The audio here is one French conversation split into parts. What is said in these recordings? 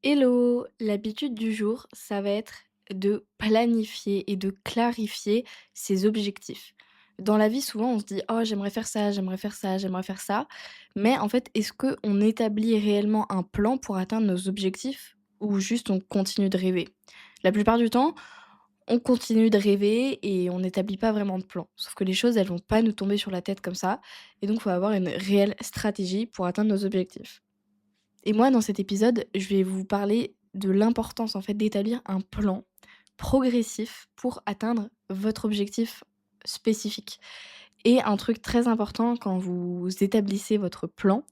Hello! L'habitude du jour, ça va être de planifier et de clarifier ses objectifs. Dans la vie, souvent, on se dit: «Oh, j'aimerais faire ça, j'aimerais faire ça, j'aimerais faire ça». Mais en fait, est-ce qu'on établit réellement un plan pour atteindre nos objectifs ou juste on continue de rêver? La plupart du temps, on continue de rêver et on n'établit pas vraiment de plan. Sauf que les choses, elles vont pas nous tomber sur la tête comme ça et donc il faut avoir une réelle stratégie pour atteindre nos objectifs. Et moi, dans cet épisode, je vais vous parler de l'importance en fait d'établir un plan progressif pour atteindre votre objectif spécifique. Et un truc très important quand vous établissez votre plan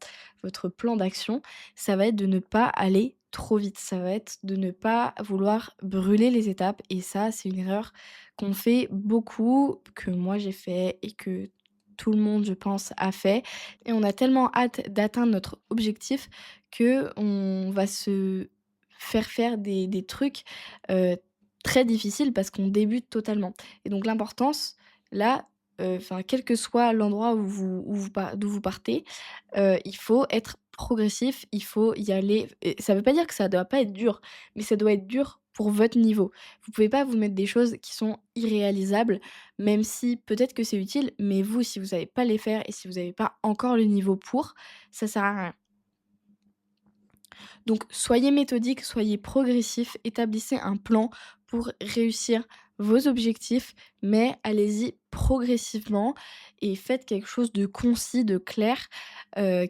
d'action, ça va être de ne pas aller trop vite. Ça va être de ne pas vouloir brûler les étapes. Et ça, c'est une erreur qu'on fait beaucoup, que moi j'ai fait et que tout le monde, je pense, a fait. Et on a tellement hâte d'atteindre notre objectif que on va se faire des trucs euh, très difficiles parce qu'on débute totalement. Et donc l'importance, là, enfin, quel que soit l'endroit d'où vous partez, il faut être progressif, il faut y aller et ça veut pas dire que ça doit pas être dur, mais ça doit être dur pour votre niveau. Vous pouvez pas vous mettre des choses qui sont irréalisables, même si peut-être que c'est utile, mais vous, si vous savez pas les faire et si vous avez pas encore le niveau pour, ça sert à rien. Donc soyez méthodique, soyez progressif, établissez un plan pour réussir vos objectifs, mais allez-y progressivement et faites quelque chose de concis, de clair,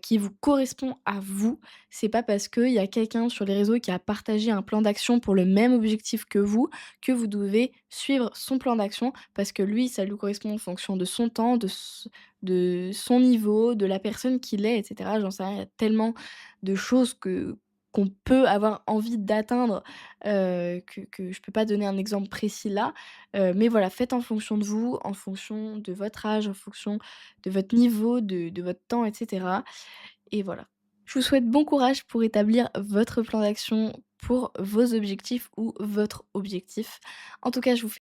qui vous correspond à vous. C'est pas parce qu'il y a quelqu'un sur les réseaux qui a partagé un plan d'action pour le même objectif que vous devez suivre son plan d'action parce que lui, ça lui correspond en fonction de son temps, de son niveau, de la personne qu'il est, et cetera. J'en sais rien, il y a tellement de choses que qu'on peut avoir envie d'atteindre, que je peux pas donner un exemple précis là, mais voilà, faites en fonction de vous, en fonction de votre âge, en fonction de votre niveau, de votre temps et cetera et voilà. Je vous souhaite bon courage pour établir votre plan d'action pour vos objectifs ou votre objectif. En tout cas, je vous